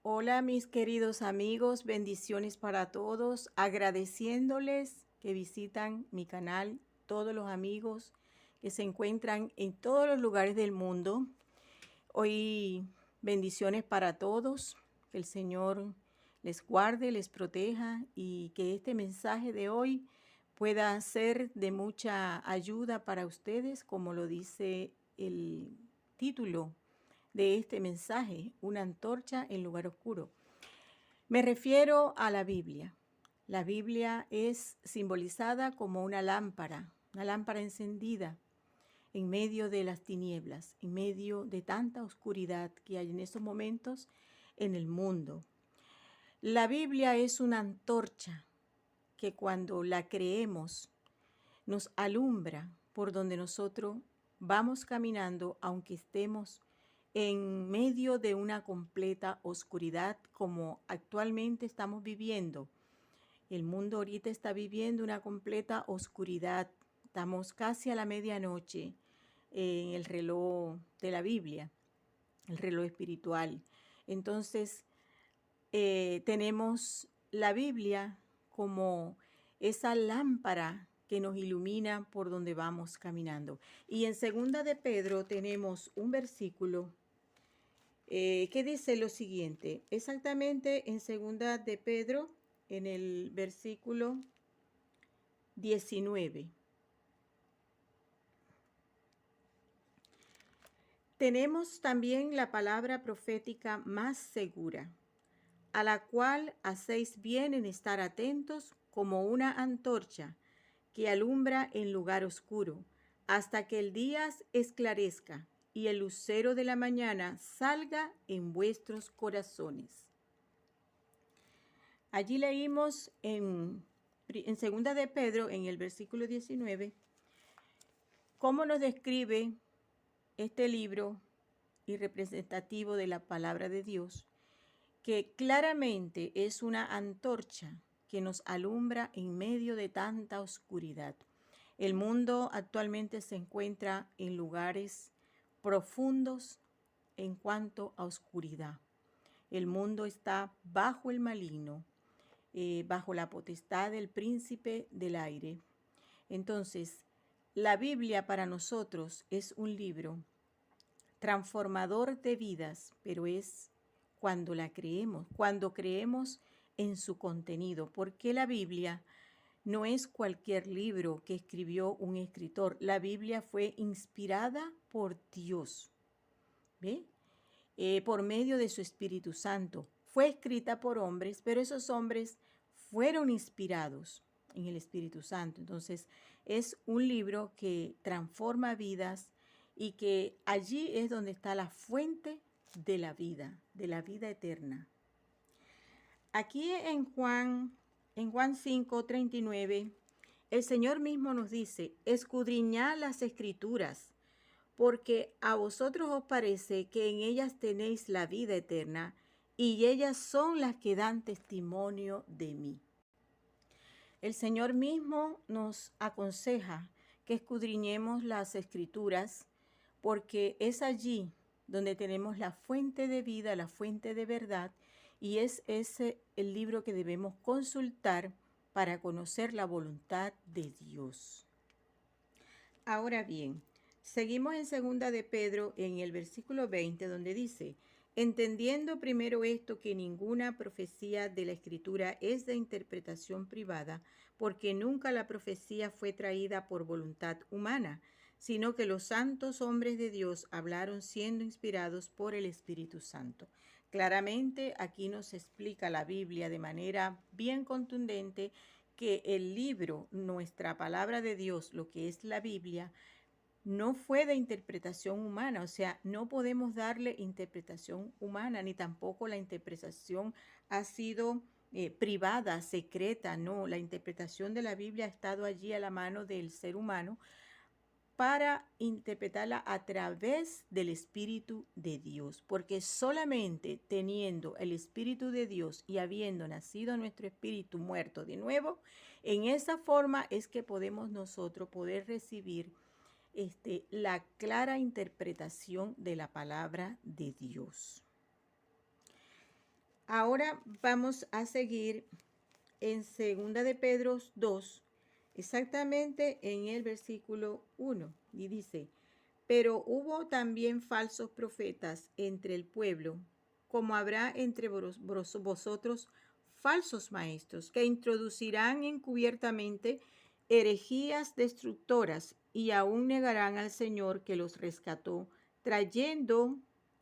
Hola mis queridos amigos, bendiciones para todos, agradeciéndoles que visitan mi canal, todos los amigos que se encuentran en todos los lugares del mundo. Hoy bendiciones para todos, que el Señor les guarde, les proteja y que este mensaje de hoy pueda ser de mucha ayuda para ustedes, como lo dice el título de este mensaje, una antorcha en lugar oscuro. Me refiero a la Biblia. La Biblia es simbolizada como una lámpara encendida en medio de las tinieblas, en medio de tanta oscuridad que hay en estos momentos en el mundo. La Biblia es una antorcha que cuando la creemos nos alumbra por donde nosotros vamos caminando, aunque estemos en medio de una completa oscuridad como actualmente estamos viviendo. El mundo ahorita está viviendo una completa oscuridad. Estamos casi a la medianoche en el reloj de la Biblia, el reloj espiritual. Entonces, tenemos la Biblia como esa lámpara que nos ilumina por donde vamos caminando. Y en segunda de Pedro tenemos un versículo que dice lo siguiente, exactamente en segunda de Pedro, en el versículo 19. Tenemos también la palabra profética más segura, a la cual hacéis bien en estar atentos como una antorcha que alumbra en lugar oscuro, hasta que el día esclarezca y el lucero de la mañana salga en vuestros corazones. Allí leímos en segunda de Pedro, en el versículo 19, cómo nos describe este libro y representativo de la palabra de Dios, que claramente es una antorcha que nos alumbra en medio de tanta oscuridad. El mundo actualmente se encuentra en lugares profundos en cuanto a oscuridad. El mundo está bajo el maligno, bajo la potestad del príncipe del aire. Entonces, la Biblia para nosotros es un libro transformador de vidas, pero es cuando la creemos, cuando creemos en su contenido, porque la Biblia no es cualquier libro que escribió un escritor. La Biblia fue inspirada por Dios, ¿ve? Por medio de su Espíritu Santo. Fue escrita por hombres, pero esos hombres fueron inspirados en el Espíritu Santo. Entonces, es un libro que transforma vidas y que allí es donde está la fuente de la vida eterna. Aquí en Juan 5:39, el Señor mismo nos dice, escudriñad las Escrituras, porque a vosotros os parece que en ellas tenéis la vida eterna, y ellas son las que dan testimonio de mí. El Señor mismo nos aconseja que escudriñemos las Escrituras, porque es allí donde tenemos la fuente de vida, la fuente de verdad, y es ese el libro que debemos consultar para conocer la voluntad de Dios. Ahora bien, seguimos en segunda de Pedro en el versículo 20, donde dice, entendiendo primero esto, que ninguna profecía de la Escritura es de interpretación privada, porque nunca la profecía fue traída por voluntad humana, sino que los santos hombres de Dios hablaron siendo inspirados por el Espíritu Santo. Claramente aquí nos explica la Biblia de manera bien contundente que el libro, nuestra palabra de Dios, lo que es la Biblia, no fue de interpretación humana, o sea, no podemos darle interpretación humana, ni tampoco la interpretación ha sido privada, secreta, no, la interpretación de la Biblia ha estado allí a la mano del ser humano para interpretarla a través del Espíritu de Dios, porque solamente teniendo el Espíritu de Dios y habiendo nacido nuestro espíritu muerto de nuevo, en esa forma es que podemos nosotros poder recibir la clara interpretación de la palabra de Dios. Ahora vamos a seguir en 2 de Pedro 2, exactamente en el versículo 1, y dice: pero hubo también falsos profetas entre el pueblo, como habrá entre vosotros falsos maestros, que introducirán encubiertamente herejías destructoras y aún negarán al Señor que los rescató,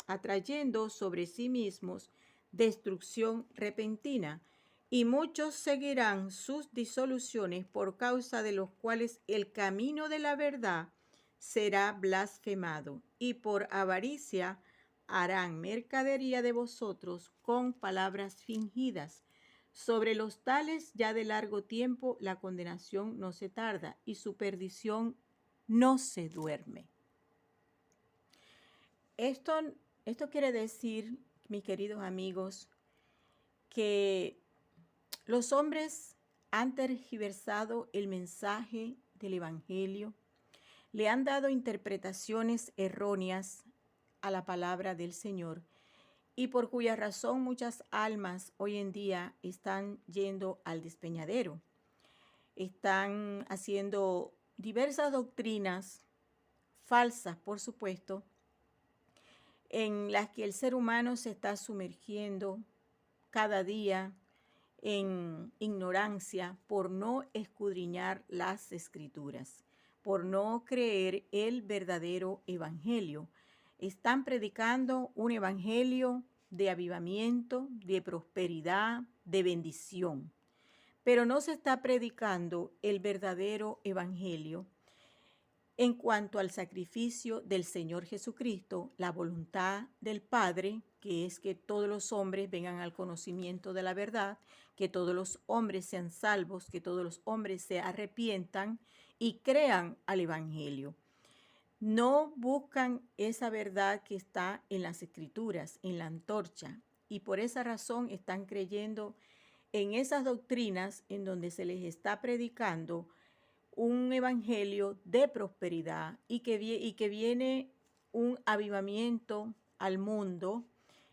atrayendo sobre sí mismos destrucción repentina. Y muchos seguirán sus disoluciones, por causa de los cuales el camino de la verdad será blasfemado, y por avaricia harán mercadería de vosotros con palabras fingidas. Sobre los tales ya de largo tiempo la condenación no se tarda, y su perdición no se duerme. Esto quiere decir, mis queridos amigos, que los hombres han tergiversado el mensaje del Evangelio, le han dado interpretaciones erróneas a la palabra del Señor, y por cuya razón muchas almas hoy en día están yendo al despeñadero. Están haciendo diversas doctrinas falsas, por supuesto, en las que el ser humano se está sumergiendo cada día en ignorancia por no escudriñar las Escrituras, por no creer el verdadero evangelio. Están predicando un evangelio de avivamiento, de prosperidad, de bendición, pero no se está predicando el verdadero evangelio en cuanto al sacrificio del Señor Jesucristo, la voluntad del Padre, que es que todos los hombres vengan al conocimiento de la verdad, que todos los hombres sean salvos, que todos los hombres se arrepientan y crean al Evangelio. No buscan esa verdad que está en las Escrituras, en la antorcha, y por esa razón están creyendo en esas doctrinas en donde se les está predicando un evangelio de prosperidad y que viene un avivamiento al mundo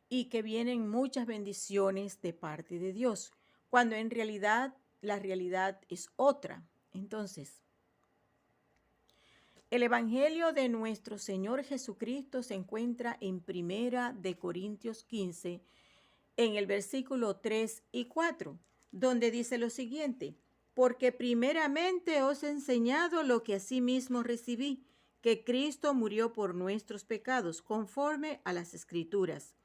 y que vienen muchas bendiciones de parte de Dios, cuando en realidad la realidad es otra. Entonces, el evangelio de nuestro Señor Jesucristo se encuentra en 1 Corintios 15, en el versículo 3 y 4, donde dice lo siguiente: porque primeramente os he enseñado lo que asimismo recibí, que Cristo murió por nuestros pecados, conforme a las Escrituras,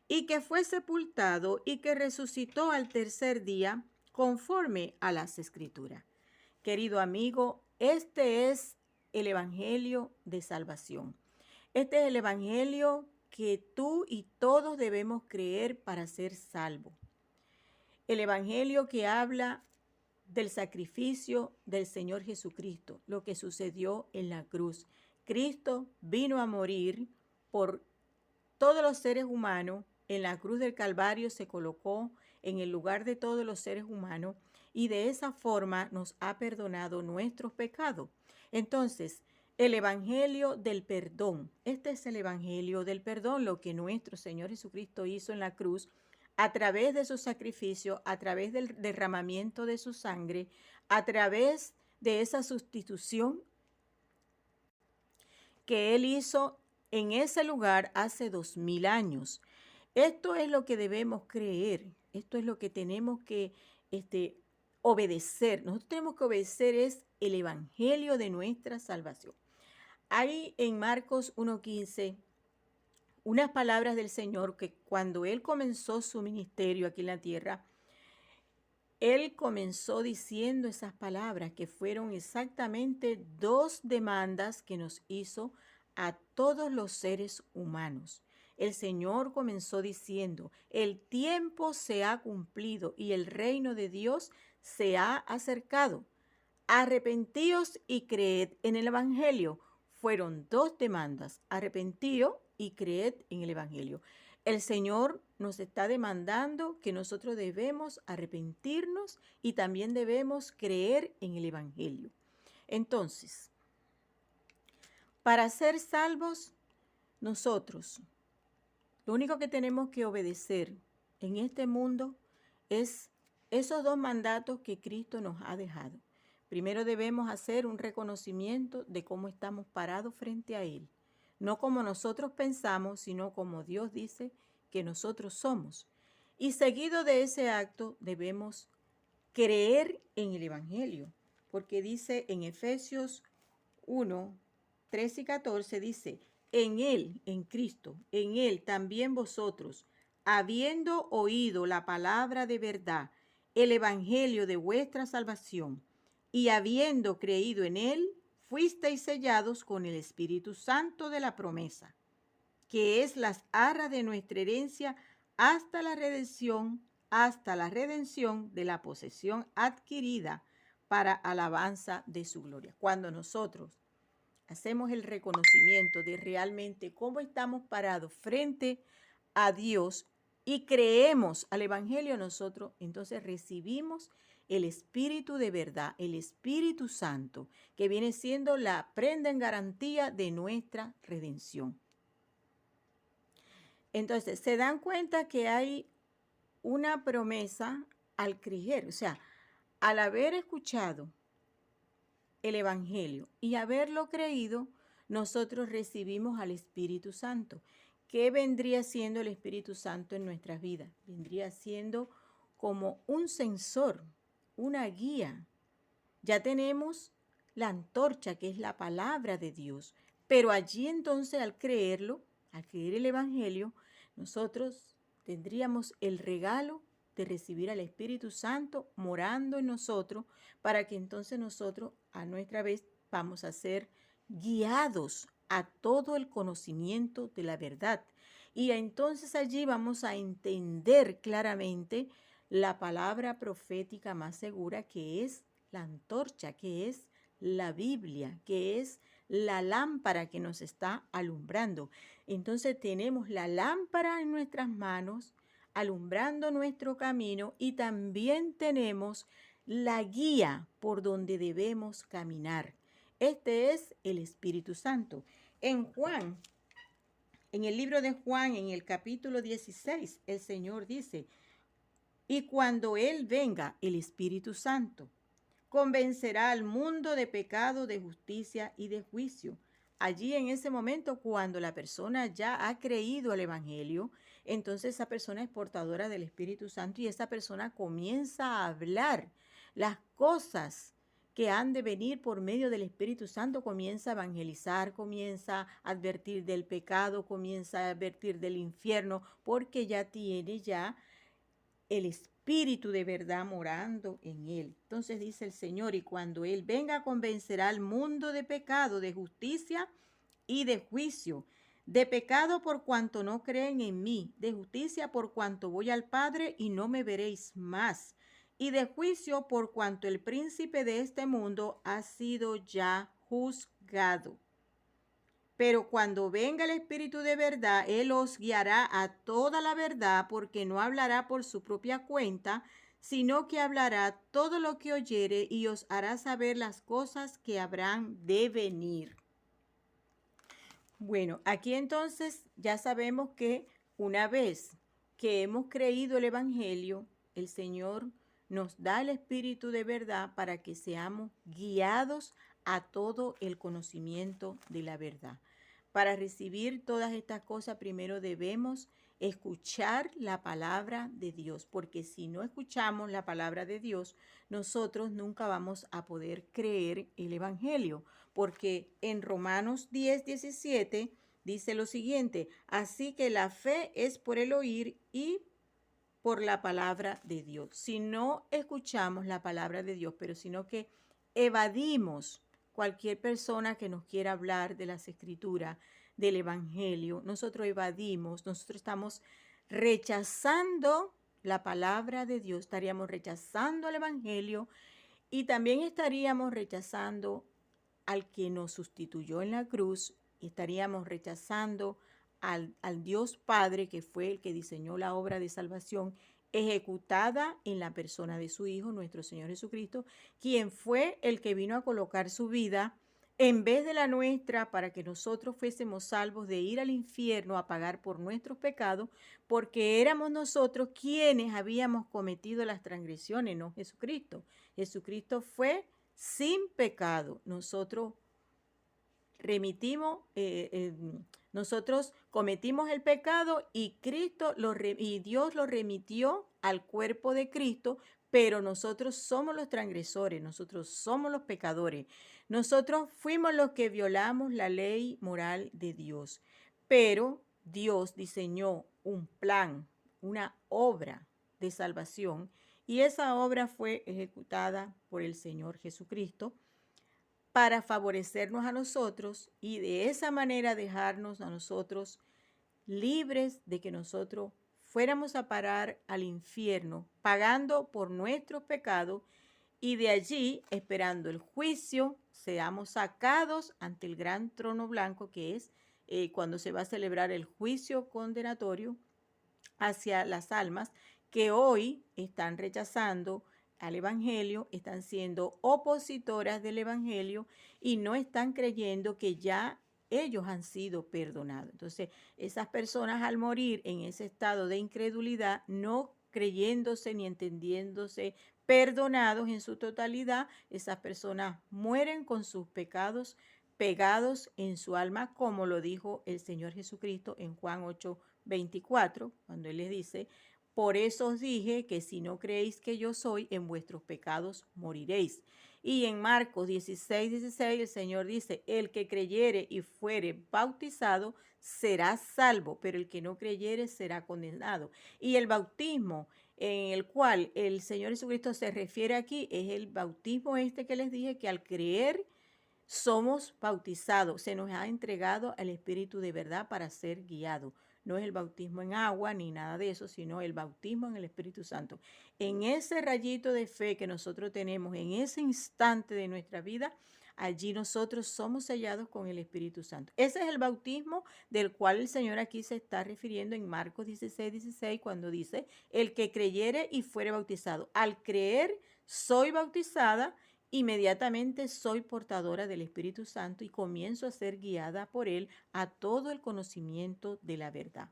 y que fue sepultado y que resucitó al tercer día, conforme a las Escrituras. Querido amigo, este es el evangelio de salvación. Este es el evangelio que tú y todos debemos creer para ser salvos. El evangelio que habla del sacrificio del Señor Jesucristo, lo que sucedió en la cruz. Cristo vino a morir por todos los seres humanos. En la cruz del Calvario se colocó en el lugar de todos los seres humanos, y de esa forma nos ha perdonado nuestros pecados. Entonces, el evangelio del perdón, este es el evangelio del perdón, lo que nuestro Señor Jesucristo hizo en la cruz, a través de su sacrificio, a través del derramamiento de su sangre, a través de esa sustitución que Él hizo en ese lugar hace 2000 años. Esto es lo que debemos creer, esto es lo que tenemos que obedecer. Nosotros tenemos que obedecer es el evangelio de nuestra salvación. Hay en Marcos 1:15 unas palabras del Señor que cuando Él comenzó su ministerio aquí en la tierra, Él comenzó diciendo esas palabras que fueron exactamente 2 demandas que nos hizo a todos los seres humanos. El Señor comenzó diciendo: el tiempo se ha cumplido y el reino de Dios se ha acercado. Arrepentíos y creed en el Evangelio. Fueron 2 demandas: arrepentíos y creed en el Evangelio. El Señor nos está demandando que nosotros debemos arrepentirnos y también debemos creer en el Evangelio. Entonces, para ser salvos, nosotros lo único que tenemos que obedecer en este mundo es esos dos mandatos que Cristo nos ha dejado. Primero debemos hacer un reconocimiento de cómo estamos parados frente a Él. No como nosotros pensamos, sino como Dios dice que nosotros somos. Y seguido de ese acto debemos creer en el Evangelio, porque dice en Efesios 1, 13 y 14, dice, en Él, en Cristo, en Él también vosotros, habiendo oído la palabra de verdad, el Evangelio de vuestra salvación, y habiendo creído en Él, fuisteis sellados con el Espíritu Santo de la promesa, que es las arras de nuestra herencia hasta la redención de la posesión adquirida para alabanza de su gloria. Cuando nosotros hacemos el reconocimiento de realmente cómo estamos parados frente a Dios y creemos al Evangelio nosotros, entonces recibimos el Espíritu de verdad, el Espíritu Santo, que viene siendo la prenda en garantía de nuestra redención. Entonces, se dan cuenta que hay una promesa al creer, o sea, al haber escuchado el Evangelio y haberlo creído, nosotros recibimos al Espíritu Santo. ¿Qué vendría siendo el Espíritu Santo en nuestras vidas? Vendría siendo como un sensor, una guía. Ya tenemos la antorcha, que es la palabra de Dios, pero allí entonces al creerlo, al creer el Evangelio, nosotros tendríamos el regalo de recibir al Espíritu Santo morando en nosotros, para que entonces nosotros a nuestra vez vamos a ser guiados a todo el conocimiento de la verdad. Y entonces allí vamos a entender claramente la palabra profética más segura, que es la antorcha, que es la Biblia, que es la lámpara que nos está alumbrando. Entonces tenemos la lámpara en nuestras manos, alumbrando nuestro camino, y también tenemos la guía por donde debemos caminar. Este es el Espíritu Santo. En Juan, en el libro de Juan, en el capítulo 16, el Señor dice, y cuando Él venga, el Espíritu Santo, convencerá al mundo de pecado, de justicia y de juicio. Allí en ese momento, cuando la persona ya ha creído al Evangelio, entonces esa persona es portadora del Espíritu Santo y esa persona comienza a hablar las cosas que han de venir por medio del Espíritu Santo, comienza a evangelizar, comienza a advertir del pecado, comienza a advertir del infierno, porque ya tiene el Espíritu de verdad morando en él. Entonces dice el Señor, y cuando Él venga convencerá al mundo de pecado, de justicia y de juicio. De pecado por cuanto no creen en mí, de justicia por cuanto voy al Padre y no me veréis más, y de juicio por cuanto el príncipe de este mundo ha sido ya juzgado. Pero cuando venga el Espíritu de verdad, Él os guiará a toda la verdad, porque no hablará por su propia cuenta, sino que hablará todo lo que oyere y os hará saber las cosas que habrán de venir. Bueno, aquí entonces ya sabemos que una vez que hemos creído el Evangelio, el Señor nos da el Espíritu de verdad para que seamos guiados a todo el conocimiento de la verdad. Para recibir todas estas cosas, primero debemos escuchar la palabra de Dios, porque si no escuchamos la palabra de Dios, nosotros nunca vamos a poder creer el Evangelio, porque en Romanos 10:17 dice lo siguiente, así que la fe es por el oír y por la palabra de Dios. Si no escuchamos la palabra de Dios, pero sino que evadimos cualquier persona que nos quiera hablar de las Escrituras, del Evangelio, nosotros evadimos, nosotros estamos rechazando la palabra de Dios, estaríamos rechazando el Evangelio y también estaríamos rechazando al que nos sustituyó en la cruz y estaríamos rechazando al Dios Padre, que fue el que diseñó la obra de salvación ejecutada en la persona de su Hijo, nuestro Señor Jesucristo, quien fue el que vino a colocar su vida en vez de la nuestra, para que nosotros fuésemos salvos de ir al infierno a pagar por nuestros pecados, porque éramos nosotros quienes habíamos cometido las transgresiones, no Jesucristo. Jesucristo fue sin pecado. Remitimos, nosotros cometimos el pecado y y Dios lo remitió al cuerpo de Cristo, pero nosotros somos los transgresores, nosotros somos los pecadores. Nosotros fuimos los que violamos la ley moral de Dios, pero Dios diseñó un plan, una obra de salvación, y esa obra fue ejecutada por el Señor Jesucristo para favorecernos a nosotros y de esa manera dejarnos a nosotros libres de que nosotros fuéramos a parar al infierno, pagando por nuestros pecados y de allí, esperando el juicio, seamos sacados ante el gran trono blanco, que es cuando se va a celebrar el juicio condenatorio hacia las almas que hoy están rechazando al Evangelio, están siendo opositoras del Evangelio y no están creyendo que ya ellos han sido perdonados. Entonces, esas personas al morir en ese estado de incredulidad, no creyéndose ni entendiéndose perdonados en su totalidad, esas personas mueren con sus pecados pegados en su alma, como lo dijo el Señor Jesucristo en Juan 8:24, cuando Él les dice: por eso os dije que si no creéis que yo soy, en vuestros pecados moriréis. Y en Marcos 16:16 el Señor dice: el que creyere y fuere bautizado será salvo, pero el que no creyere será condenado. Y el bautismo en el cual el Señor Jesucristo se refiere aquí es el bautismo que les dije, que al creer somos bautizados, se nos ha entregado al Espíritu de verdad para ser guiados. No es el bautismo en agua ni nada de eso, sino el bautismo en el Espíritu Santo. En ese rayito de fe que nosotros tenemos, en ese instante de nuestra vida, allí nosotros somos sellados con el Espíritu Santo. Ese es el bautismo del cual el Señor aquí se está refiriendo en Marcos 16:16, cuando dice: el que creyere y fuere bautizado. Al creer, soy bautizada, inmediatamente soy portadora del Espíritu Santo y comienzo a ser guiada por Él a todo el conocimiento de la verdad.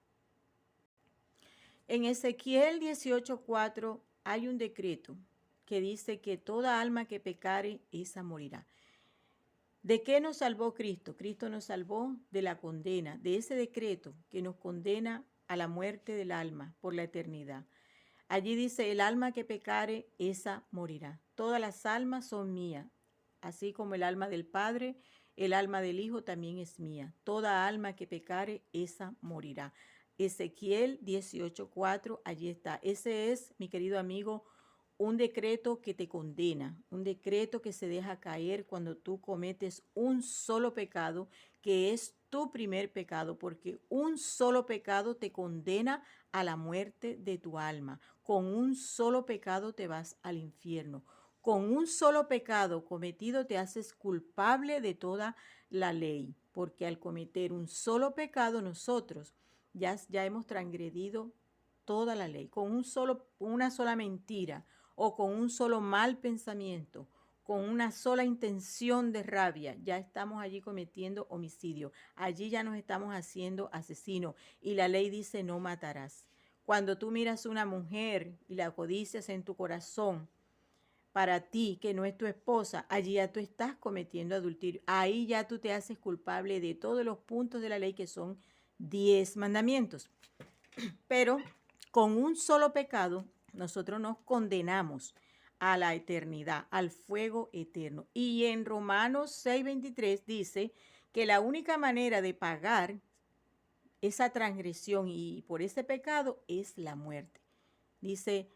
En Ezequiel 18:4 hay un decreto que dice que toda alma que pecare, esa morirá. ¿De qué nos salvó Cristo? Cristo nos salvó de la condena, de ese decreto que nos condena a la muerte del alma por la eternidad. Allí dice: el alma que pecare, esa morirá. Todas las almas son mías, así como el alma del Padre, el alma del Hijo también es mía. Toda alma que pecare, esa morirá. Ezequiel 18:4, allí está. Ese es, mi querido amigo, un decreto que te condena, un decreto que se deja caer cuando tú cometes un solo pecado, que es tu primer pecado, porque un solo pecado te condena a la muerte de tu alma. Con un solo pecado te vas al infierno. Con un solo pecado cometido te haces culpable de toda la ley, porque al cometer un solo pecado nosotros ya hemos transgredido toda la ley. Con una sola mentira o con un solo mal pensamiento, con una sola intención de rabia, ya estamos allí cometiendo homicidio. Allí ya nos estamos haciendo asesinos. Y la ley dice: no matarás. Cuando tú miras a una mujer y la codicias en tu corazón, para ti, que no es tu esposa, allí ya tú estás cometiendo adulterio. Ahí ya tú te haces culpable de todos los puntos de la ley, que son 10 mandamientos. Pero con un solo pecado nosotros nos condenamos a la eternidad, al fuego eterno. Y en Romanos 6:23 dice que la única manera de pagar esa transgresión y por ese pecado es la muerte. Dice: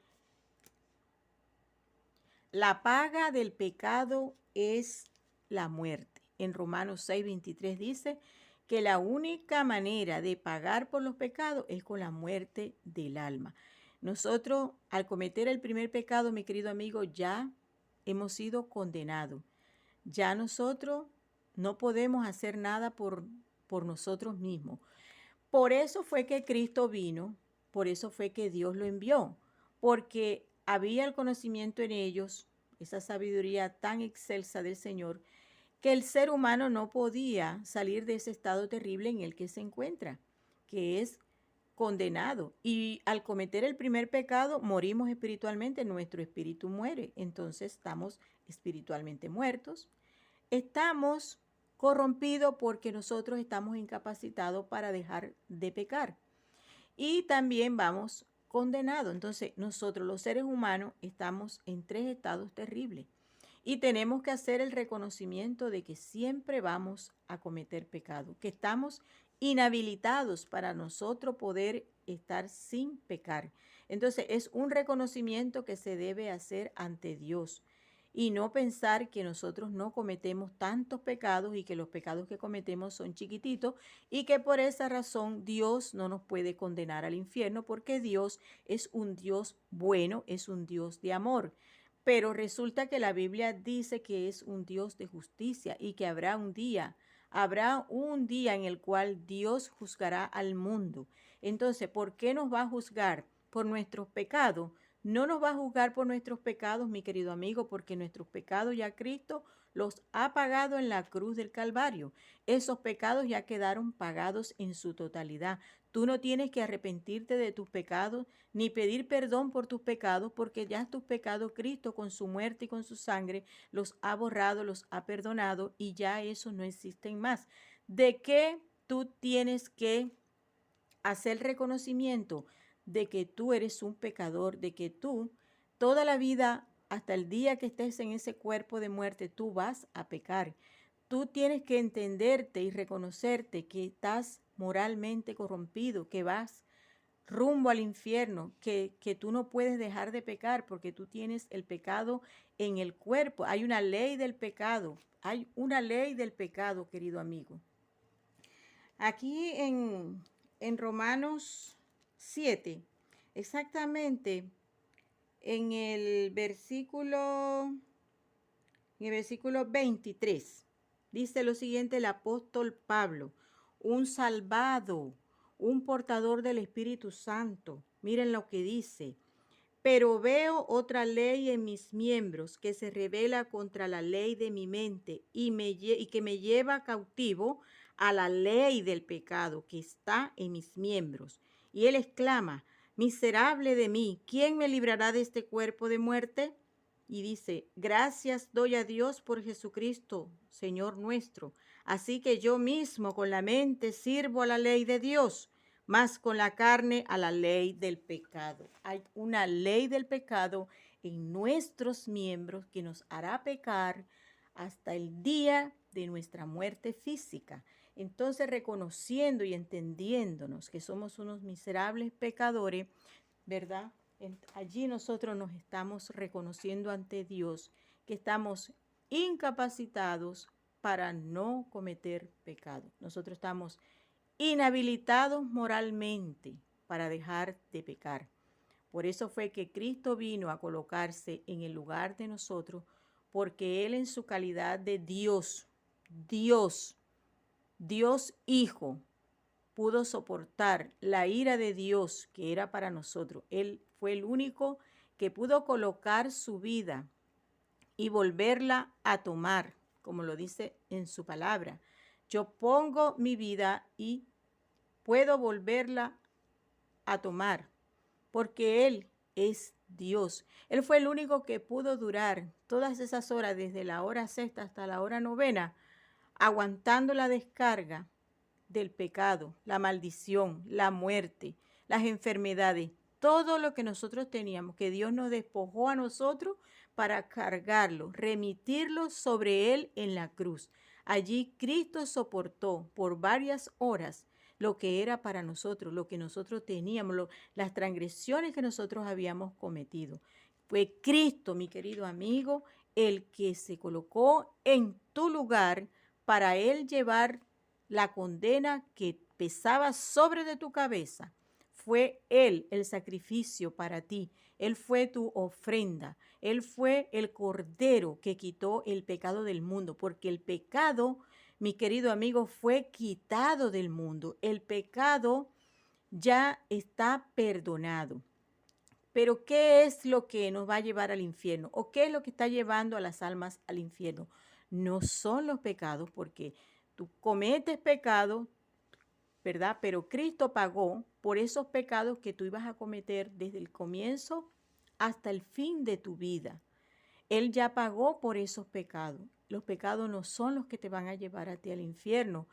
la paga del pecado es la muerte. En Romanos 6:23 dice que la única manera de pagar por los pecados es con la muerte del alma. Nosotros, al cometer el primer pecado, mi querido amigo, ya hemos sido condenados. Ya nosotros no podemos hacer nada por nosotros mismos. Por eso fue que Cristo vino, por eso fue que Dios lo envió, porque había el conocimiento en ellos, esa sabiduría tan excelsa del Señor, que el ser humano no podía salir de ese estado terrible en el que se encuentra, que es condenado. Y al cometer el primer pecado, morimos espiritualmente, nuestro espíritu muere. Entonces estamos espiritualmente muertos. Estamos corrompidos porque nosotros estamos incapacitados para dejar de pecar. Y también vamos condenados. Entonces nosotros los seres humanos estamos en tres estados terribles. Y tenemos que hacer el reconocimiento de que siempre vamos a cometer pecado, que estamos inhabilitados para nosotros poder estar sin pecar. Entonces es un reconocimiento que se debe hacer ante Dios y no pensar que nosotros no cometemos tantos pecados y que los pecados que cometemos son chiquititos y que por esa razón Dios no nos puede condenar al infierno porque Dios es un Dios bueno, es un Dios de amor. Pero resulta que la Biblia dice que es un Dios de justicia y que habrá un día en el cual Dios juzgará al mundo. Entonces, ¿por qué nos va a juzgar? ¿Por nuestros pecados? No nos va a juzgar por nuestros pecados, mi querido amigo, porque nuestros pecados ya Cristo los ha pagado en la cruz del Calvario. Esos pecados ya quedaron pagados en su totalidad. Tú no tienes que arrepentirte de tus pecados ni pedir perdón por tus pecados, porque ya tus pecados Cristo con su muerte y con su sangre los ha borrado, los ha perdonado y ya esos no existen más. ¿De qué tú tienes que hacer reconocimiento? De que tú eres un pecador, de que tú toda la vida, hasta el día que estés en ese cuerpo de muerte, tú vas a pecar. Tú tienes que entenderte y reconocerte que estás moralmente corrompido, que vas rumbo al infierno, que tú no puedes dejar de pecar porque tú tienes el pecado en el cuerpo. Hay una ley del pecado, hay una ley del pecado, querido amigo. Aquí en Romanos 7, exactamente en el versículo 23, dice lo siguiente el apóstol Pablo: un salvado, un portador del Espíritu Santo. Miren lo que dice: pero veo otra ley en mis miembros que se rebela contra la ley de mi mente y que me lleva cautivo a la ley del pecado que está en mis miembros. Y él exclama: miserable de mí, ¿quién me librará de este cuerpo de muerte? Y dice: gracias doy a Dios por Jesucristo, Señor nuestro. Así que yo mismo con la mente sirvo a la ley de Dios, más con la carne a la ley del pecado. Hay una ley del pecado en nuestros miembros que nos hará pecar hasta el día de nuestra muerte física. Entonces, reconociendo y entendiéndonos que somos unos miserables pecadores, ¿verdad? Allí nosotros nos estamos reconociendo ante Dios que estamos incapacitados para no cometer pecado. Nosotros estamos inhabilitados moralmente para dejar de pecar. Por eso fue que Cristo vino a colocarse en el lugar de nosotros, porque Él en su calidad de Dios, Dios Hijo, pudo soportar la ira de Dios que era para nosotros. Él fue el único que pudo colocar su vida y volverla a tomar, como lo dice en su palabra. Yo pongo mi vida y puedo volverla a tomar, porque Él es Dios. Él fue el único que pudo durar todas esas horas, desde la hora sexta hasta la hora novena, aguantando la descarga del pecado, la maldición, la muerte, las enfermedades, todo lo que nosotros teníamos, que Dios nos despojó a nosotros para cargarlo, remitirlo sobre Él en la cruz. Allí Cristo soportó por varias horas lo que era para nosotros, lo que nosotros teníamos, las transgresiones que nosotros habíamos cometido. Fue Cristo, mi querido amigo, el que se colocó en tu lugar para Él llevar la condena que pesaba sobre de tu cabeza. Fue Él el sacrificio para ti. Él fue tu ofrenda. Él fue el cordero que quitó el pecado del mundo, porque el pecado, mi querido amigo, fue quitado del mundo. El pecado ya está perdonado. Pero ¿qué es lo que nos va a llevar al infierno? ¿O qué es lo que está llevando a las almas al infierno? no son los pecados, porque tú cometes pecado, ¿verdad? Pero Cristo pagó por esos pecados que tú ibas a cometer desde el comienzo hasta el fin de tu vida. Él ya pagó por esos pecados. Los pecados no son los que te van a llevar a ti al infierno.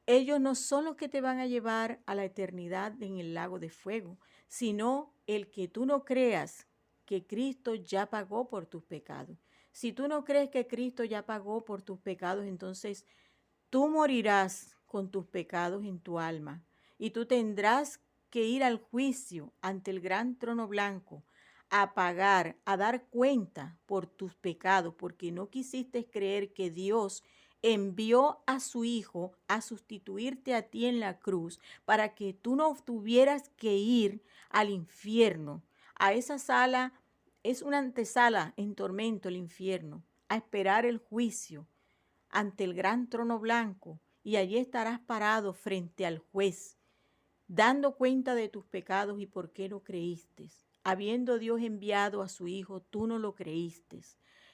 Ellos no son los que te van a llevar a la eternidad en el lago de fuego, sino el que tú no creas que Cristo ya pagó por tus pecados. Si tú no crees que Cristo ya pagó por tus pecados, entonces tú morirás con tus pecados en tu alma y tú tendrás que ir al juicio ante el gran trono blanco a pagar, a dar cuenta por tus pecados, porque no quisiste creer que Dios envió a su Hijo a sustituirte a ti en la cruz para que tú no tuvieras que ir al infierno, a esa sala. Es una antesala en tormento el infierno, a esperar el juicio ante el gran trono blanco, y allí estarás parado frente al juez, dando cuenta de tus pecados y por qué no creíste. Habiendo Dios enviado a su Hijo, tú no lo creíste.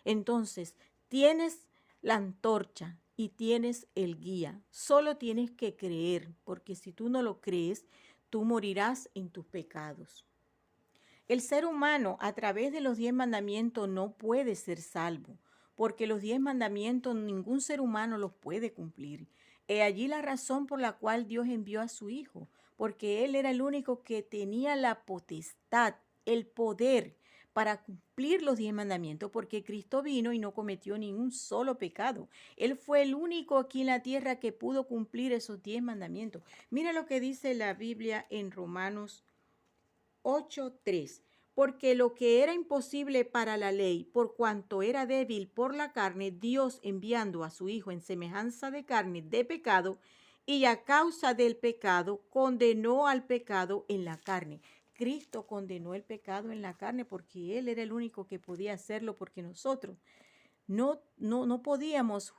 Entonces, tienes la antorcha y tienes el guía. Solo tienes que creer, porque si tú no lo crees, tú morirás en tus pecados. El ser humano a través de los 10 mandamientos no puede ser salvo, porque los 10 mandamientos ningún ser humano los puede cumplir. He allí la razón por la cual Dios envió a su Hijo, porque Él era el único que tenía la potestad, el poder para cumplir los 10 mandamientos, porque Cristo vino y no cometió ningún solo pecado. Él fue el único aquí en la tierra que pudo cumplir esos 10 mandamientos. Mira lo que dice la Biblia en Romanos 8:3, porque lo que era imposible para la ley, por cuanto era débil por la carne, Dios enviando a su Hijo en semejanza de carne de pecado, y a causa del pecado condenó al pecado en la carne. Cristo condenó el pecado en la carne porque Él era el único que podía hacerlo, porque nosotros no podíamos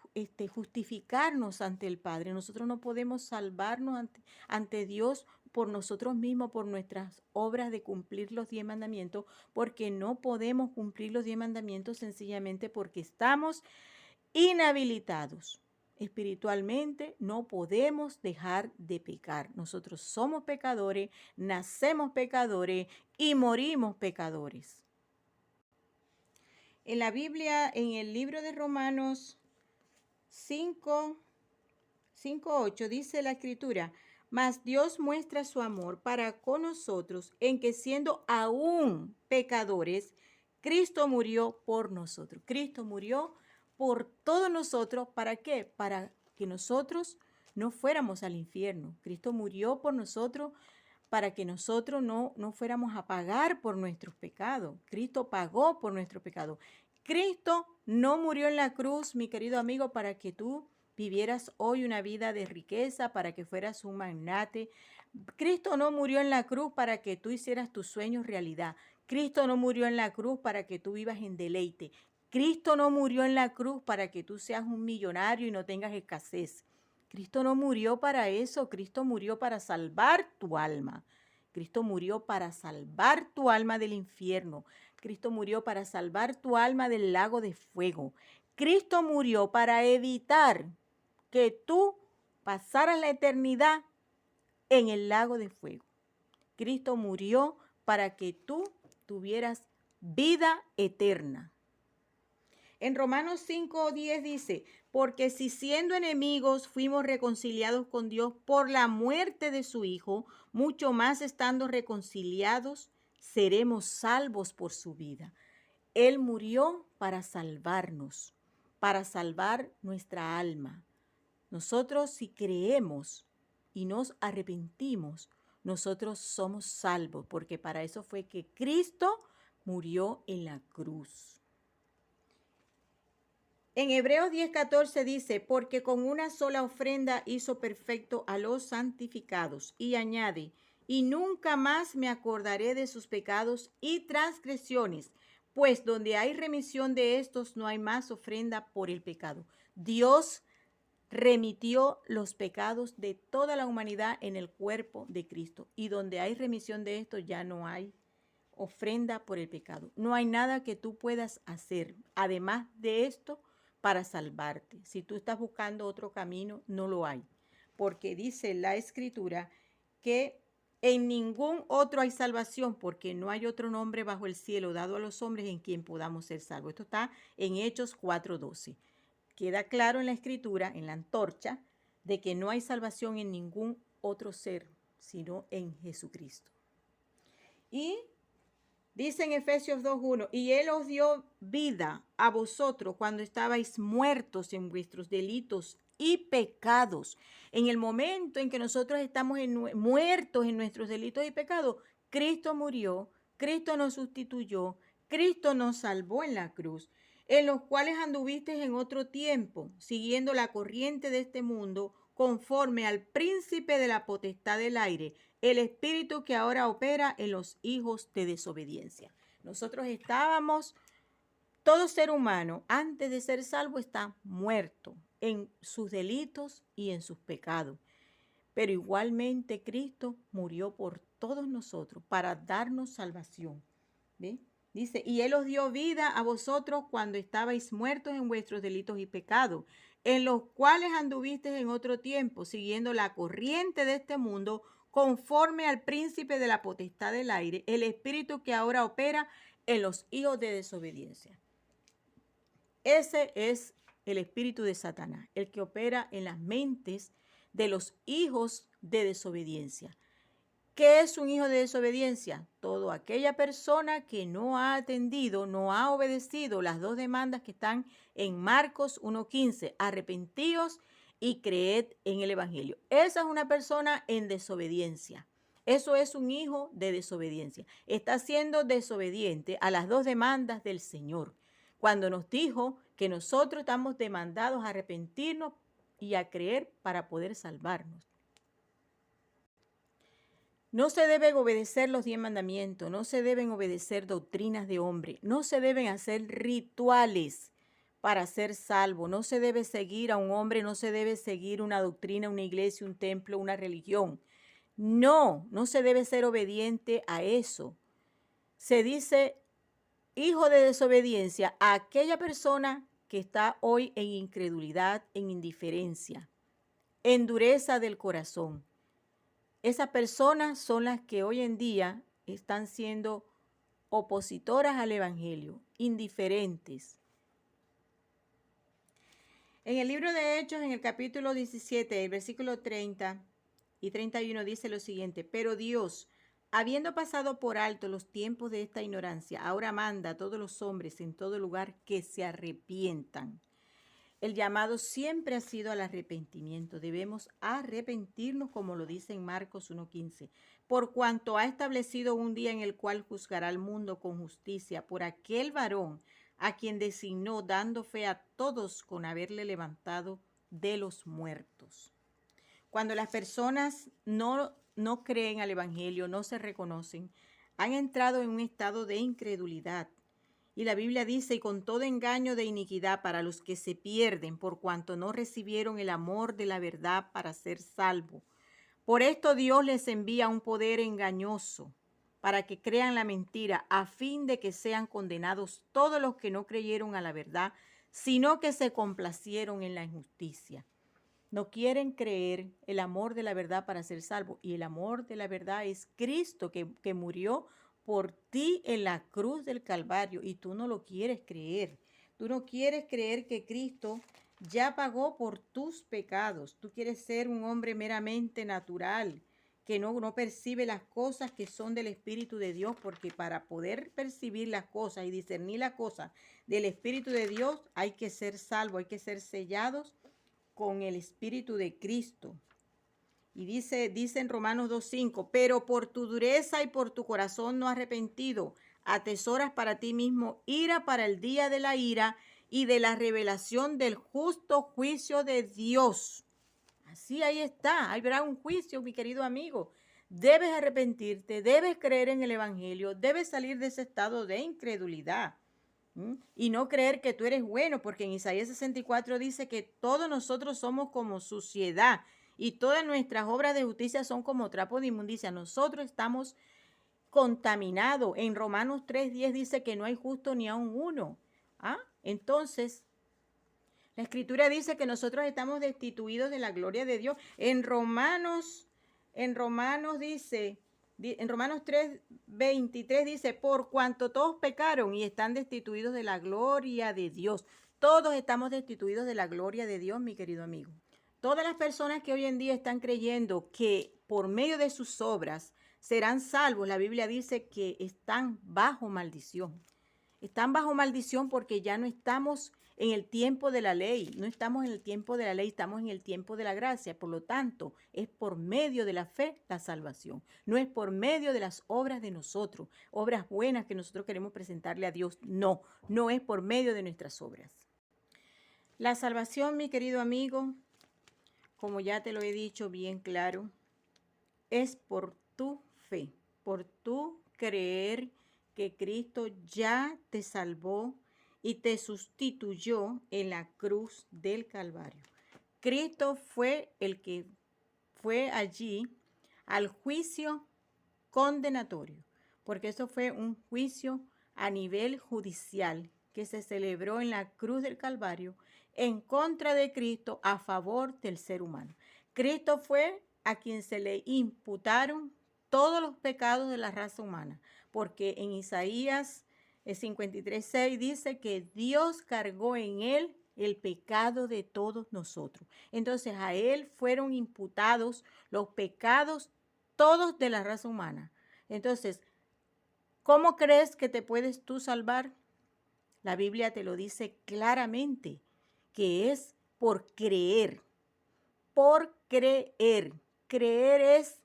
justificarnos ante el Padre. Nosotros no podemos salvarnos ante Dios por nosotros mismos, por nuestras obras de cumplir los 10 mandamientos, porque no podemos cumplir los 10 mandamientos sencillamente porque estamos inhabilitados. Espiritualmente no podemos dejar de pecar. Nosotros somos pecadores, nacemos pecadores y morimos pecadores. En la Biblia, en el libro de Romanos 5:8 dice la Escritura: mas Dios muestra su amor para con nosotros en que siendo aún pecadores, Cristo murió por nosotros. Cristo murió por todos nosotros. ¿Para qué? Para que nosotros no fuéramos al infierno. Cristo murió por nosotros para que nosotros no fuéramos a pagar por nuestros pecados. Cristo pagó por nuestros pecados. Cristo no murió en la cruz, mi querido amigo, para que tú vivieras hoy una vida de riqueza, para que fueras un magnate. Cristo no murió en la cruz para que tú hicieras tus sueños realidad. Cristo no murió en la cruz para que tú vivas en deleite. Cristo no murió en la cruz para que tú seas un millonario y no tengas escasez. Cristo no murió para eso. Cristo murió para salvar tu alma. Cristo murió para salvar tu alma del infierno. Cristo murió para salvar tu alma del lago de fuego. Cristo murió para evitar que tú pasaras la eternidad en el lago de fuego. Cristo murió para que tú tuvieras vida eterna. En Romanos 5:10 dice: porque si siendo enemigos fuimos reconciliados con Dios por la muerte de su Hijo, mucho más estando reconciliados, seremos salvos por su vida. Él murió para salvarnos, para salvar nuestra alma. Nosotros, si creemos y nos arrepentimos, nosotros somos salvos, porque para eso fue que Cristo murió en la cruz. En Hebreos 10:14 dice: porque con una sola ofrenda hizo perfecto a los santificados. Y añade: y nunca más me acordaré de sus pecados y transgresiones, pues donde hay remisión de estos no hay más ofrenda por el pecado. Dios remitió los pecados de toda la humanidad en el cuerpo de Cristo. Y donde hay remisión de esto ya no hay ofrenda por el pecado. No hay nada que tú puedas hacer, además de esto, para salvarte. Si tú estás buscando otro camino, no lo hay. Porque dice la Escritura que en ningún otro hay salvación, porque no hay otro nombre bajo el cielo dado a los hombres en quien podamos ser salvos. Esto está en Hechos 4:12. Queda claro en la Escritura, en la antorcha, de que no hay salvación en ningún otro ser, sino en Jesucristo. Y dice en Efesios 2:1, y Él os dio vida a vosotros cuando estabais muertos en vuestros delitos y pecados. En el momento en que nosotros estamos muertos en nuestros delitos y pecados, Cristo murió, Cristo nos sustituyó, Cristo nos salvó en la cruz, en los cuales anduvisteis en otro tiempo, siguiendo la corriente de este mundo, conforme al príncipe de la potestad del aire, el espíritu que ahora opera en los hijos de desobediencia. Nosotros estábamos, todo ser humano, antes de ser salvo, está muerto en sus delitos y en sus pecados. Pero igualmente Cristo murió por todos nosotros para darnos salvación. ¿Ve? Dice, y Él os dio vida a vosotros cuando estabais muertos en vuestros delitos y pecados, en los cuales anduvisteis en otro tiempo, siguiendo la corriente de este mundo, conforme al príncipe de la potestad del aire, el espíritu que ahora opera en los hijos de desobediencia. Ese es el espíritu de Satanás, el que opera en las mentes de los hijos de desobediencia. ¿Qué es un hijo de desobediencia? Toda aquella persona que no ha atendido, no ha obedecido las dos demandas que están en Marcos 1:15. Arrepentíos y creed en el Evangelio. Esa es una persona en desobediencia. Eso es un hijo de desobediencia. Está siendo desobediente a las dos demandas del Señor. Cuando nos dijo que nosotros estamos demandados a arrepentirnos y a creer para poder salvarnos. No se deben obedecer los 10 mandamientos, no se deben obedecer doctrinas de hombre, no se deben hacer rituales para ser salvo, no se debe seguir a un hombre, no se debe seguir una doctrina, una iglesia, un templo, una religión. No se debe ser obediente a eso. Se dice hijo de desobediencia a aquella persona que está hoy en incredulidad, en indiferencia, en dureza del corazón. Esas personas son las que hoy en día están siendo opositoras al Evangelio, indiferentes. En el libro de Hechos, en el capítulo 17, el versículo 30 y 31 dice lo siguiente: pero Dios, habiendo pasado por alto los tiempos de esta ignorancia, ahora manda a todos los hombres en todo lugar que se arrepientan. El llamado siempre ha sido al arrepentimiento. Debemos arrepentirnos, como lo dice en Marcos 1:15, por cuanto ha establecido un día en el cual juzgará al mundo con justicia por aquel varón a quien designó, dando fe a todos con haberle levantado de los muertos. Cuando las personas no creen al Evangelio, no se reconocen, han entrado en un estado de incredulidad. Y la Biblia dice, y con todo engaño de iniquidad para los que se pierden, por cuanto no recibieron el amor de la verdad para ser salvos. Por esto Dios les envía un poder engañoso para que crean la mentira, a fin de que sean condenados todos los que no creyeron a la verdad, sino que se complacieron en la injusticia. No quieren creer el amor de la verdad para ser salvos. Y el amor de la verdad es Cristo que murió por ti en la cruz del Calvario, y tú no lo quieres creer. Tú no quieres creer que Cristo ya pagó por tus pecados. Tú quieres ser un hombre meramente natural, que no percibe las cosas que son del Espíritu de Dios, porque para poder percibir las cosas y discernir las cosas del Espíritu de Dios hay que ser salvo, hay que ser sellados con el Espíritu de Cristo. Y dice en Romanos 2:5, pero por tu dureza y por tu corazón no arrepentido, atesoras para ti mismo ira para el día de la ira y de la revelación del justo juicio de Dios. Así ahí está, habrá un juicio, mi querido amigo. Debes arrepentirte, debes creer en el Evangelio, debes salir de ese estado de incredulidad. Y no creer que tú eres bueno, porque en Isaías 64 dice que todos nosotros somos como suciedad y todas nuestras obras de justicia son como trapo de inmundicia. Nosotros estamos contaminados. En Romanos 3:10 dice que no hay justo ni aun uno. Entonces, La Escritura dice que nosotros estamos destituidos de la gloria de Dios. En Romanos dice, en Romanos 3:23 dice, por cuanto todos pecaron y están destituidos de la gloria de Dios. Todos estamos destituidos de la gloria de Dios, mi querido amigo. Todas las personas que hoy en día están creyendo que por medio de sus obras serán salvos, la Biblia dice que están bajo maldición. Están bajo maldición porque ya no estamos en el tiempo de la ley, no estamos en el tiempo de la ley, estamos en el tiempo de la gracia. Por lo tanto, es por medio de la fe la salvación. No es por medio de las obras de nosotros, obras buenas que nosotros queremos presentarle a Dios. No, no es por medio de nuestras obras. La salvación, mi querido amigo, como ya te lo he dicho bien claro, es por tu fe, por tu creer que Cristo ya te salvó y te sustituyó en la cruz del Calvario. Cristo fue el que fue allí al juicio condenatorio, porque eso fue un juicio a nivel judicial que se celebró en la cruz del Calvario en contra de Cristo a favor del ser humano. Cristo fue a quien se le imputaron todos los pecados de la raza humana, porque en Isaías 53:6 dice que Dios cargó en él el pecado de todos nosotros. Entonces a él fueron imputados los pecados todos de la raza humana. Entonces, ¿cómo crees que te puedes tú salvar? La Biblia te lo dice claramente, que es por creer. Por creer. Creer es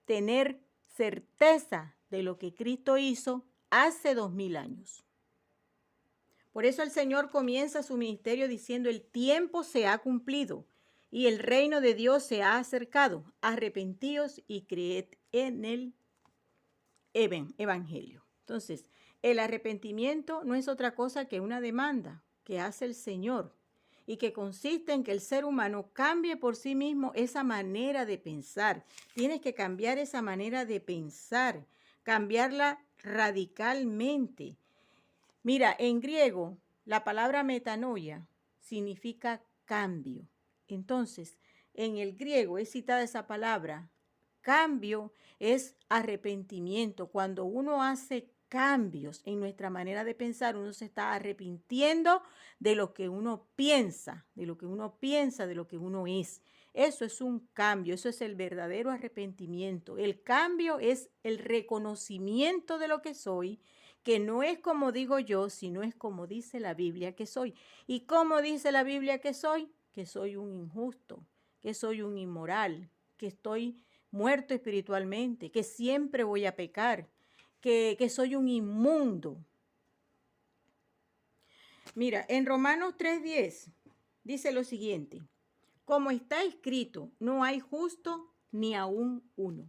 tener certeza de lo que Cristo hizo hace 2000 años. Por eso el Señor comienza su ministerio diciendo, el tiempo se ha cumplido y el reino de Dios se ha acercado. Arrepentíos y creed en el evangelio. Entonces, el arrepentimiento no es otra cosa que una demanda que hace el Señor y que consiste en que el ser humano cambie por sí mismo esa manera de pensar. Tienes que cambiar esa manera de pensar, cambiarla radicalmente. Mira, en griego, la palabra metanoia significa cambio. Entonces, en el griego es citada esa palabra. Cambio es arrepentimiento. Cuando uno hace cambios en nuestra manera de pensar, uno se está arrepintiendo de lo que uno piensa, de lo que uno es. Eso es un cambio, eso es el verdadero arrepentimiento. El cambio es el reconocimiento de lo que soy, que no es como digo yo, sino es como dice la Biblia que soy. ¿Y cómo dice la Biblia que soy? Que soy un injusto, que soy un inmoral, que estoy muerto espiritualmente, que siempre voy a pecar, que soy un inmundo. Mira, en Romanos 3:10 dice lo siguiente, como está escrito, no hay justo ni aún uno.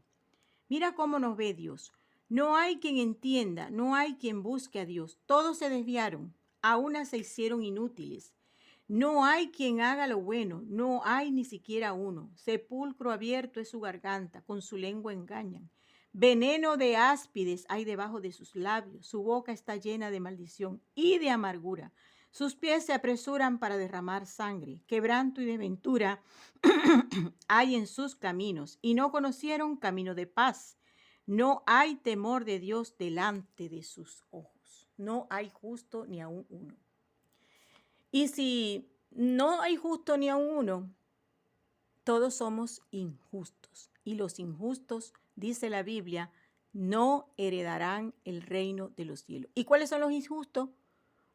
Mira cómo nos ve Dios. No hay quien entienda, no hay quien busque a Dios. Todos se desviaron, a una se hicieron inútiles. No hay quien haga lo bueno, no hay ni siquiera uno. Sepulcro abierto es su garganta, con su lengua engañan. Veneno de áspides hay debajo de sus labios, su boca está llena de maldición y de amargura. Sus pies se apresuran para derramar sangre, quebranto y desventura hay en sus caminos, y no conocieron camino de paz. No hay temor de Dios delante de sus ojos. No hay justo ni aun uno. Y si no hay justo ni aun uno, todos somos injustos. Y los injustos, dice la Biblia, no heredarán el reino de los cielos. ¿Y cuáles son los injustos?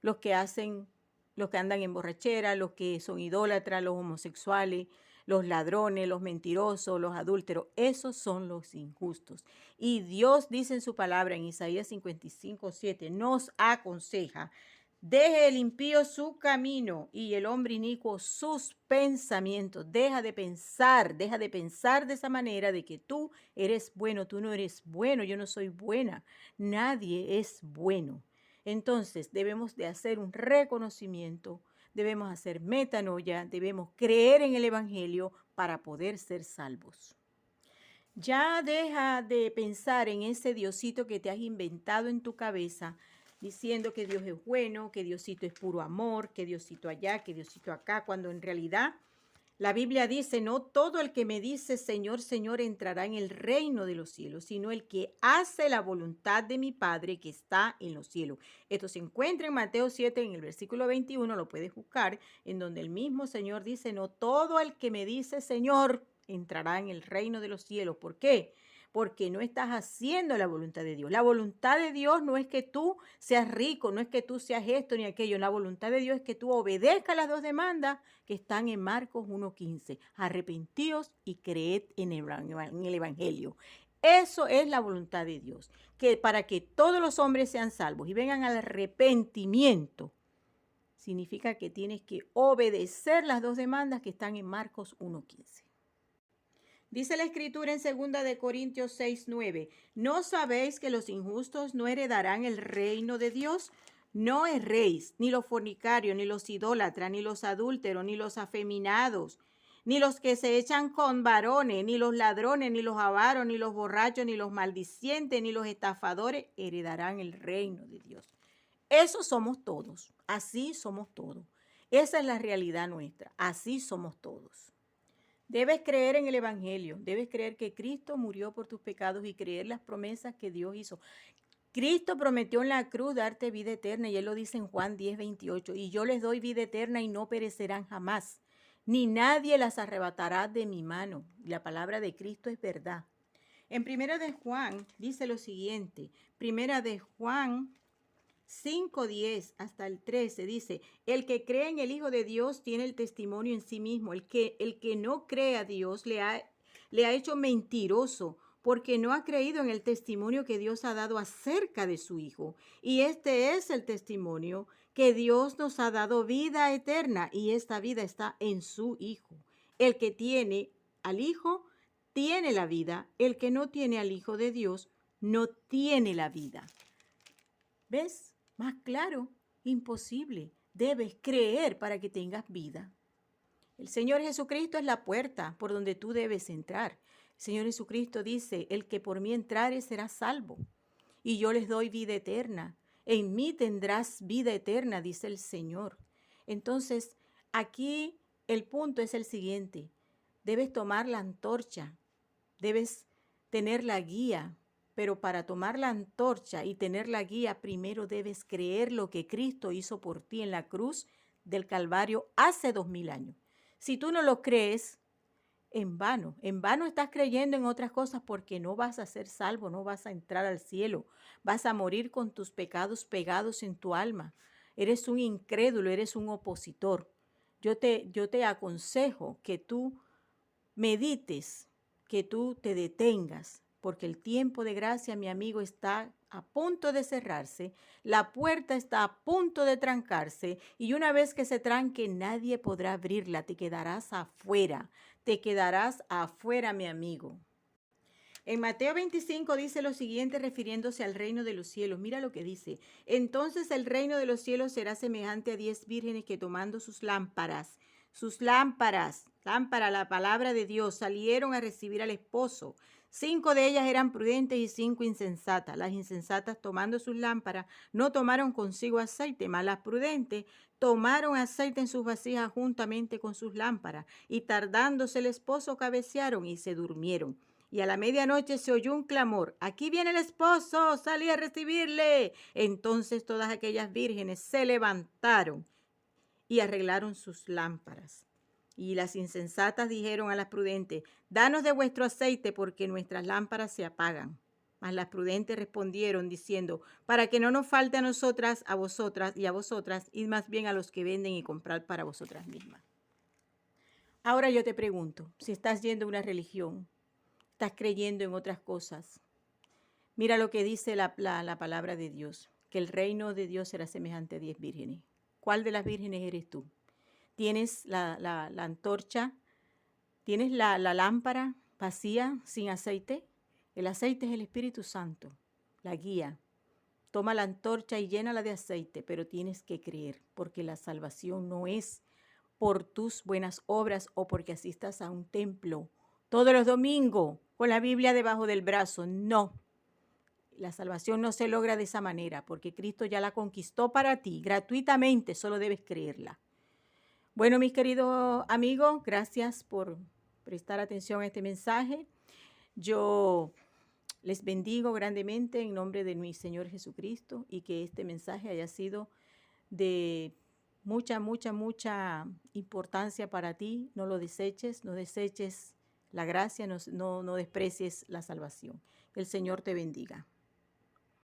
Los que andan en borrachera, los que son idólatras, los homosexuales, los ladrones, los mentirosos, los adúlteros. Esos son los injustos. Y Dios dice en su palabra en Isaías 55:7, nos aconseja, deje el impío su camino y el hombre inicuo sus pensamientos. Deja de pensar de esa manera de que tú eres bueno, tú no eres bueno, yo no soy buena, nadie es bueno. Entonces debemos de hacer un reconocimiento, debemos hacer metanoia, debemos creer en el evangelio para poder ser salvos. Ya deja de pensar en ese diosito que te has inventado en tu cabeza, diciendo que Dios es bueno, que Diosito es puro amor, que Diosito allá, que Diosito acá, cuando en realidad la Biblia dice, no todo el que me dice Señor, Señor entrará en el reino de los cielos, sino el que hace la voluntad de mi Padre que está en los cielos. Esto se encuentra en Mateo 7, en el versículo 21, lo puedes buscar, en donde el mismo Señor dice, no todo el que me dice Señor entrará en el reino de los cielos. ¿Por qué? Porque no estás haciendo la voluntad de Dios. La voluntad de Dios no es que tú seas rico, no es que tú seas esto ni aquello. La voluntad de Dios es que tú obedezcas las dos demandas que están en Marcos 1:15. Arrepentíos y creed en el Evangelio. Eso es la voluntad de Dios, que para que todos los hombres sean salvos y vengan al arrepentimiento, significa que tienes que obedecer las dos demandas que están en Marcos 1:15. Dice la Escritura en 2 de Corintios 6:9, ¿no sabéis que los injustos no heredarán el reino de Dios? No erréis, ni los fornicarios, ni los idólatras, ni los adúlteros, ni los afeminados, ni los que se echan con varones, ni los ladrones, ni los avaros, ni los borrachos, ni los maldicientes, ni los estafadores heredarán el reino de Dios. Eso somos todos, así somos todos. Esa es la realidad nuestra, así somos todos. Debes creer en el Evangelio, debes creer que Cristo murió por tus pecados y creer las promesas que Dios hizo. Cristo prometió en la cruz darte vida eterna y Él lo dice en Juan 10:28, y yo les doy vida eterna y no perecerán jamás, ni nadie las arrebatará de mi mano. La palabra de Cristo es verdad. En Primera de Juan dice lo siguiente, Primera de Juan 5:10 hasta el 13 dice, el que cree en el Hijo de Dios tiene el testimonio en sí mismo. El que no cree a Dios le ha hecho mentiroso, porque no ha creído en el testimonio que Dios ha dado acerca de su Hijo. Y este es el testimonio, que Dios nos ha dado vida eterna, y esta vida está en su Hijo. El que tiene al Hijo tiene la vida. El que no tiene al Hijo de Dios no tiene la vida. ¿Ves? Más claro, imposible. Debes creer para que tengas vida. El Señor Jesucristo es la puerta por donde tú debes entrar. El Señor Jesucristo dice, el que por mí entrare será salvo. Y yo les doy vida eterna. En mí tendrás vida eterna, dice el Señor. Entonces, aquí el punto es el siguiente. Debes tomar la antorcha. Debes tener la guía. Pero para tomar la antorcha y tener la guía, primero debes creer lo que Cristo hizo por ti en la cruz del Calvario hace 2000 años. Si tú no lo crees, en vano estás creyendo en otras cosas, porque no vas a ser salvo, no vas a entrar al cielo, vas a morir con tus pecados pegados en tu alma. Eres un incrédulo, eres un opositor. Yo te aconsejo que tú medites, que tú te detengas, porque el tiempo de gracia, mi amigo, está a punto de cerrarse, la puerta está a punto de trancarse, y una vez que se tranque nadie podrá abrirla, te quedarás afuera, mi amigo. En Mateo 25 dice lo siguiente refiriéndose al reino de los cielos. Mira lo que dice. Entonces el reino de los cielos será semejante a 10 vírgenes que tomando sus lámparas, lámpara, la palabra de Dios, salieron a recibir al esposo. 5 de ellas eran prudentes y 5 insensatas. Las insensatas, tomando sus lámparas, no tomaron consigo aceite, mas las prudentes tomaron aceite en sus vasijas juntamente con sus lámparas. Y tardándose el esposo, cabecearon y se durmieron. Y a la medianoche se oyó un clamor, aquí viene el esposo, salí a recibirle. Entonces todas aquellas vírgenes se levantaron y arreglaron sus lámparas. Y las insensatas dijeron a las prudentes, danos de vuestro aceite, porque nuestras lámparas se apagan. Mas las prudentes respondieron diciendo, para que no nos falte a nosotras, a vosotras y a vosotras, id más bien a los que venden y comprad para vosotras mismas. Ahora yo te pregunto, si estás yendo a una religión, estás creyendo en otras cosas, mira lo que dice la palabra de Dios, que el reino de Dios será semejante a 10 vírgenes. ¿Cuál de las vírgenes eres tú? ¿Tienes la antorcha? ¿Tienes la lámpara vacía, sin aceite? El aceite es el Espíritu Santo, la guía. Toma la antorcha y llénala de aceite, pero tienes que creer, porque la salvación no es por tus buenas obras o porque asistas a un templo todos los domingos con la Biblia debajo del brazo. No. La salvación no se logra de esa manera, porque Cristo ya la conquistó para ti gratuitamente, solo debes creerla. Bueno, mis queridos amigos, gracias por prestar atención a este mensaje. Yo les bendigo grandemente en nombre de mi Señor Jesucristo y que este mensaje haya sido de mucha, mucha, mucha importancia para ti. No lo deseches, no deseches la gracia, no desprecies la salvación. Que el Señor te bendiga.